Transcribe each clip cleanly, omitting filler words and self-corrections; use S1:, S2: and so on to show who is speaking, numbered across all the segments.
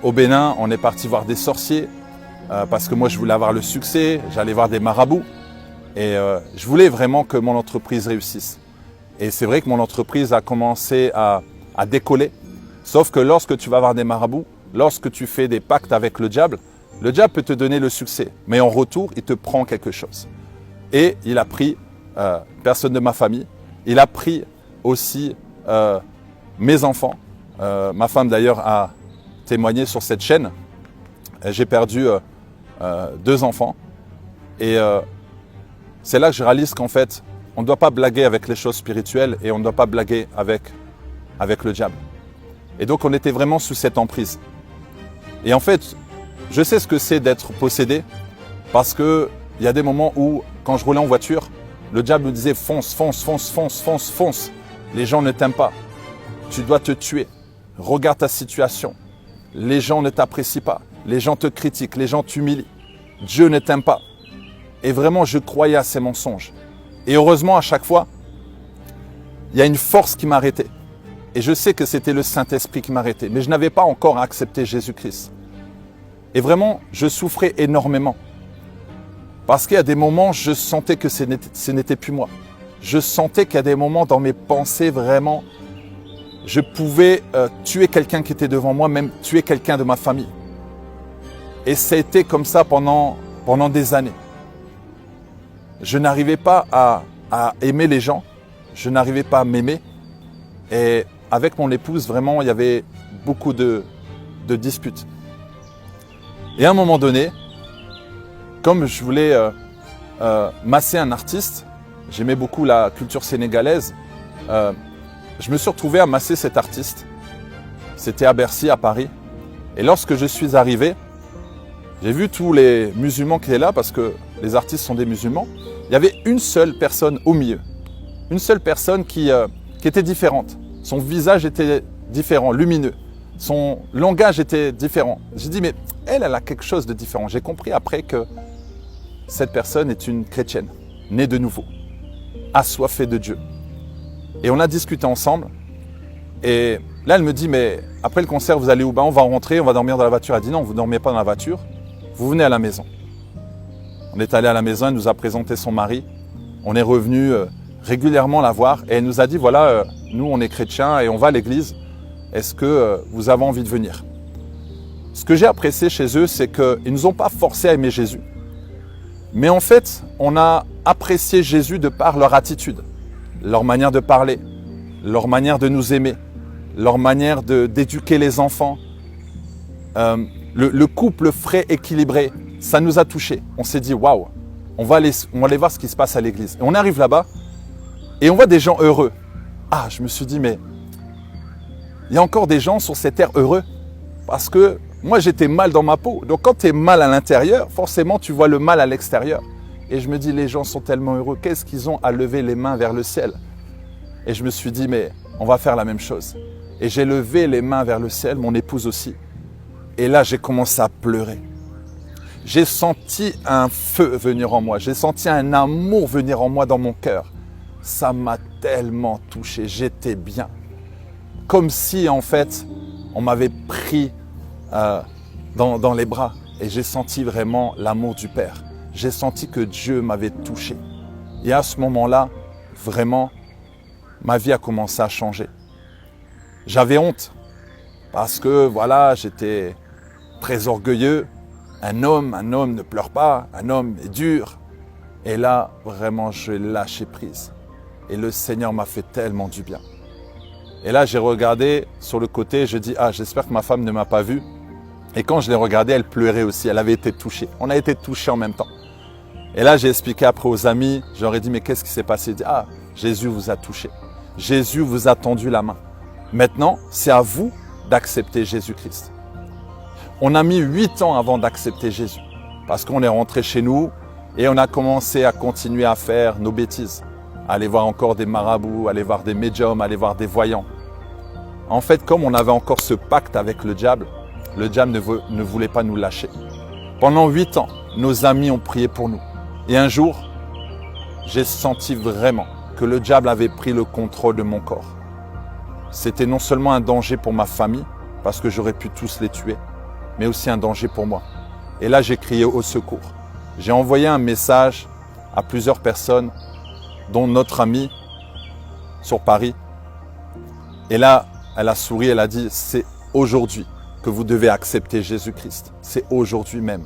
S1: Au Bénin, on est parti voir des sorciers parce que moi je voulais avoir le succès, j'allais voir des marabouts et je voulais vraiment que mon entreprise réussisse. Et c'est vrai que mon entreprise a commencé à décoller, sauf que lorsque tu vas voir des marabouts, lorsque tu fais des pactes avec le diable peut te donner le succès, mais en retour, il te prend quelque chose. Et il a pris personne de ma famille, il a pris aussi mes enfants. Ma femme d'ailleurs a témoigné sur cette chaîne. J'ai perdu 2 enfants. Et c'est là que je réalise qu'en fait, on ne doit pas blaguer avec les choses spirituelles et on ne doit pas blaguer avec le diable. Et donc on était vraiment sous cette emprise. Et en fait, je sais ce que c'est d'être possédé parce qu'il y a des moments où, quand je roulais en voiture, le diable me disait fonce, fonce, fonce, fonce, fonce, fonce. Les gens ne t'aiment pas. Tu dois te tuer. Regarde ta situation. Les gens ne t'apprécient pas. Les gens te critiquent. Les gens t'humilient. Dieu ne t'aime pas. Et vraiment, je croyais à ces mensonges. Et heureusement, à chaque fois, il y a une force qui m'arrêtait. Et je sais que c'était le Saint-Esprit qui m'arrêtait. Mais je n'avais pas encore accepté Jésus-Christ. Et vraiment, je souffrais énormément. Parce qu'il y a des moments, je sentais que ce n'était plus moi. Je sentais qu'il y a des moments dans mes pensées, vraiment, je pouvais tuer quelqu'un qui était devant moi, même tuer quelqu'un de ma famille. Et ça a été comme ça pendant des années. Je n'arrivais pas à aimer les gens, je n'arrivais pas à m'aimer. Et avec mon épouse, vraiment, il y avait beaucoup de disputes. Et à un moment donné, comme je voulais masser un artiste, j'aimais beaucoup la culture sénégalaise, je me suis retrouvé à masser cet artiste. C'était à Bercy, à Paris. Et lorsque je suis arrivé, j'ai vu tous les musulmans qui étaient là, parce que les artistes sont des musulmans. Il y avait une seule personne au milieu. Une seule personne qui était différente. Son visage était différent, lumineux. Son langage était différent. J'ai dit, mais elle a quelque chose de différent. J'ai compris après que cette personne est une chrétienne, née de nouveau, assoiffée de Dieu. Et on a discuté ensemble. Et là, elle me dit, mais après le concert, vous allez où? On va rentrer, on va dormir dans la voiture. Elle dit, non, vous ne dormez pas dans la voiture, vous venez à la maison. On est allé à la maison, elle nous a présenté son mari. On est revenu régulièrement la voir. Et elle nous a dit, voilà, nous, on est chrétiens et on va à l'église. Est-ce que vous avez envie de venir? Ce que j'ai apprécié chez eux, c'est qu'ils ne nous ont pas forcé à aimer Jésus. Mais en fait, on a apprécié Jésus de par leur attitude, leur manière de parler, leur manière de nous aimer, leur manière d'éduquer les enfants. Le couple frais, équilibré, ça nous a touchés. On s'est dit, waouh, on va aller voir ce qui se passe à l'église. Et on arrive là-bas et on voit des gens heureux. Ah, je me suis dit, mais il y a encore des gens sur cette terre heureux parce que moi, j'étais mal dans ma peau. Donc, quand tu es mal à l'intérieur, forcément, tu vois le mal à l'extérieur. Et je me dis, les gens sont tellement heureux. Qu'est-ce qu'ils ont à lever les mains vers le ciel? Et je me suis dit, mais on va faire la même chose. Et j'ai levé les mains vers le ciel, mon épouse aussi. Et là, j'ai commencé à pleurer. J'ai senti un feu venir en moi. J'ai senti un amour venir en moi dans mon cœur. Ça m'a tellement touché. J'étais bien. Comme si, en fait, on m'avait pris dans les bras. Et j'ai senti vraiment l'amour du Père. J'ai senti que Dieu m'avait touché. Et à ce moment-là, vraiment, ma vie a commencé à changer. J'avais honte parce que voilà, j'étais très orgueilleux. Un homme ne pleure pas, un homme est dur. Et là, vraiment, je lâchais prise. Et le Seigneur m'a fait tellement du bien. Et là, j'ai regardé sur le côté, je dis, ah, j'espère que ma femme ne m'a pas vu. Et quand je l'ai regardée, elle pleurait aussi, elle avait été touchée. On a été touchés en même temps. Et là, j'ai expliqué après aux amis, j'aurais dit, mais qu'est-ce qui s'est passé? Ils disent, ah, Jésus vous a touché. Jésus vous a tendu la main. Maintenant, c'est à vous d'accepter Jésus-Christ. On a mis 8 ans avant d'accepter Jésus. Parce qu'on est rentré chez nous et on a commencé à continuer à faire nos bêtises. Aller voir encore des marabouts, aller voir des médiums, aller voir des voyants. En fait, comme on avait encore ce pacte avec le diable ne voulait pas nous lâcher. Pendant 8 ans, nos amis ont prié pour nous. Et un jour, j'ai senti vraiment que le diable avait pris le contrôle de mon corps. C'était non seulement un danger pour ma famille, parce que j'aurais pu tous les tuer, mais aussi un danger pour moi. Et là, j'ai crié au secours. J'ai envoyé un message à plusieurs personnes, dont notre amie sur Paris. Et là, elle a souri, elle a dit, c'est aujourd'hui que vous devez accepter Jésus-Christ. C'est aujourd'hui même.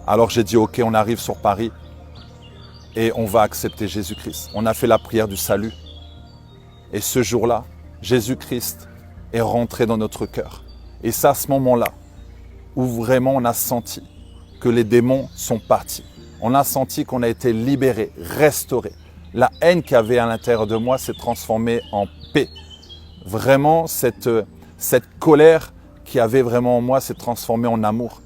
S1: Alors j'ai dit, ok, on arrive sur Paris et on va accepter Jésus-Christ. On a fait la prière du salut. Et ce jour-là, Jésus-Christ est rentré dans notre cœur. Et c'est à ce moment-là où vraiment on a senti que les démons sont partis. On a senti qu'on a été libéré, restauré. La haine qu'il y avait à l'intérieur de moi s'est transformée en paix. Vraiment, cette colère qu'il y avait vraiment en moi s'est transformée en amour.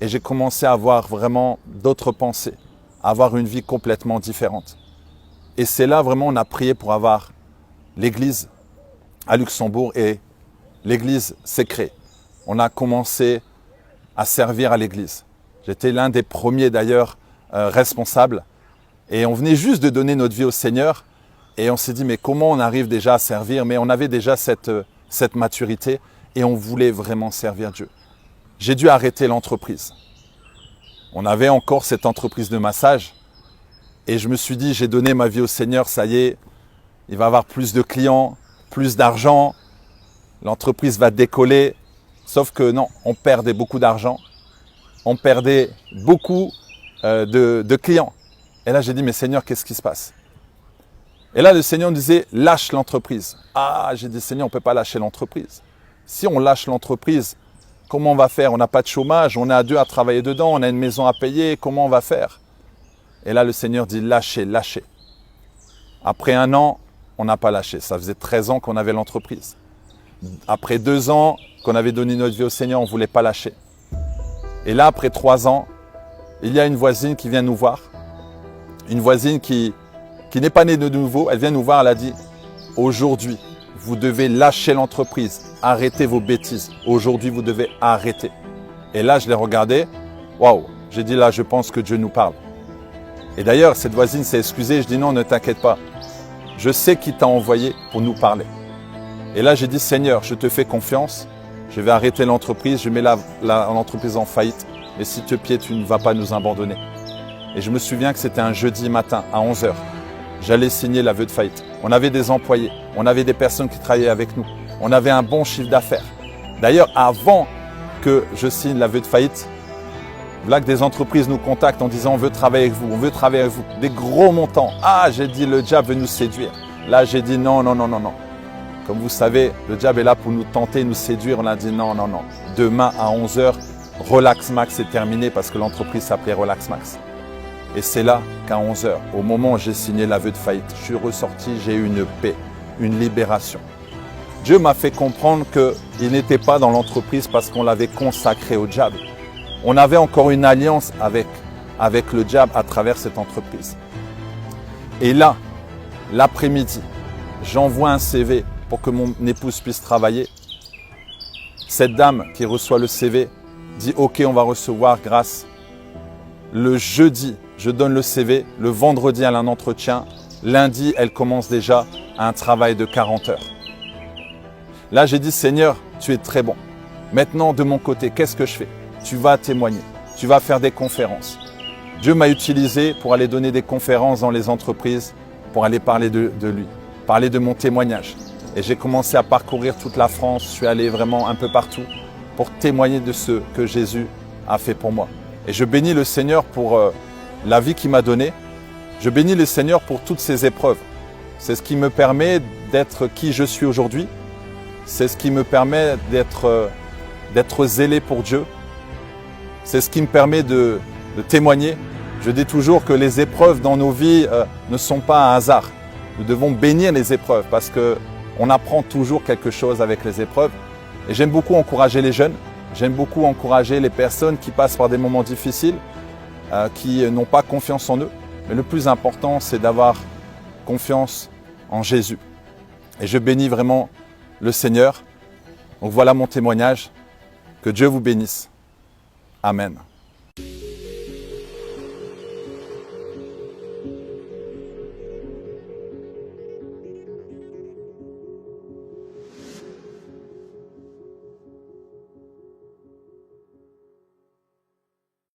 S1: Et j'ai commencé à avoir vraiment d'autres pensées, à avoir une vie complètement différente. Et c'est là vraiment on a prié pour avoir l'église à Luxembourg et l'église s'est créée. On a commencé à servir à l'église. J'étais l'un des premiers d'ailleurs responsables. Et on venait juste de donner notre vie au Seigneur. Et on s'est dit, mais comment on arrive déjà à servir? Mais on avait déjà cette maturité et on voulait vraiment servir Dieu. J'ai dû arrêter l'entreprise. On avait encore cette entreprise de massage. Et je me suis dit, j'ai donné ma vie au Seigneur, ça y est, il va y avoir plus de clients, plus d'argent. L'entreprise va décoller. Sauf que non, on perdait beaucoup d'argent. On perdait beaucoup de clients. Et là, j'ai dit, mais Seigneur, qu'est-ce qui se passe? Et là, le Seigneur me disait, lâche l'entreprise. Ah, j'ai dit, Seigneur, on ne peut pas lâcher l'entreprise. Si on lâche l'entreprise, comment on va faire? On n'a pas de chômage, on est à deux à travailler dedans, on a une maison à payer, comment on va faire? Et là, le Seigneur dit, lâchez, lâchez. Après 1 an, on n'a pas lâché. Ça faisait 13 ans qu'on avait l'entreprise. Après 2 ans qu'on avait donné notre vie au Seigneur, on ne voulait pas lâcher. Et là, après 3 ans, il y a une voisine qui vient nous voir. Une voisine qui n'est pas née de nouveau. Elle vient nous voir, elle a dit, aujourd'hui, vous devez lâcher l'entreprise. Arrêtez vos bêtises. Aujourd'hui, vous devez arrêter. Et là, je l'ai regardé. Waouh, j'ai dit là, je pense que Dieu nous parle. Et d'ailleurs, cette voisine s'est excusée. Je dis non, ne t'inquiète pas. Je sais qui t'a envoyé pour nous parler. Et là, j'ai dit, Seigneur, je te fais confiance. Je vais arrêter l'entreprise. Je mets l'entreprise en faillite. Mais s'il te plaît, tu ne vas pas nous abandonner. Et je me souviens que c'était un jeudi matin à 11h. J'allais signer l'aveu de faillite. On avait des employés. On avait des personnes qui travaillaient avec nous. On avait un bon chiffre d'affaires. D'ailleurs, avant que je signe l'aveu de faillite, voilà que des entreprises nous contactent en disant on veut travailler avec vous, on veut travailler avec vous. Des gros montants. Ah, j'ai dit le diable veut nous séduire. Là, j'ai dit non, non, non, non, non. Comme vous savez, le diable est là pour nous tenter, nous séduire. On a dit non, non, non. Demain à 11h, Relax Max est terminé parce que l'entreprise s'appelait Relax Max. Et c'est là qu'à 11h, au moment où j'ai signé l'aveu de faillite, je suis ressorti, j'ai eu une paix, une libération. Dieu m'a fait comprendre qu'il n'était pas dans l'entreprise parce qu'on l'avait consacré au diable. On avait encore une alliance avec le diable à travers cette entreprise. Et là, l'après-midi, j'envoie un CV pour que mon épouse puisse travailler. Cette dame qui reçoit le CV dit « Ok, on va recevoir grâce ». Le jeudi, je donne le CV. Le vendredi, elle a un entretien. Lundi, elle commence déjà un travail de 40 heures. Là, j'ai dit « Seigneur, tu es très bon. Maintenant, de mon côté, qu'est-ce que je fais? Tu vas témoigner. Tu vas faire des conférences. » Dieu m'a utilisé pour aller donner des conférences dans les entreprises, pour aller parler de lui, parler de mon témoignage. Et j'ai commencé à parcourir toute la France. Je suis allé vraiment un peu partout pour témoigner de ce que Jésus a fait pour moi. Et je bénis le Seigneur pour la vie qu'il m'a donnée. Je bénis le Seigneur pour toutes ces épreuves. C'est ce qui me permet d'être qui je suis aujourd'hui. C'est ce qui me permet d'être zélé pour Dieu. C'est ce qui me permet de témoigner. Je dis toujours que les épreuves dans nos vies ne sont pas un hasard. Nous devons bénir les épreuves parce qu'on apprend toujours quelque chose avec les épreuves. Et j'aime beaucoup encourager les jeunes. J'aime beaucoup encourager les personnes qui passent par des moments difficiles, qui n'ont pas confiance en eux. Mais le plus important, c'est d'avoir confiance en Jésus. Et je bénis vraiment le Seigneur. Donc voilà mon témoignage. Que Dieu vous bénisse. Amen.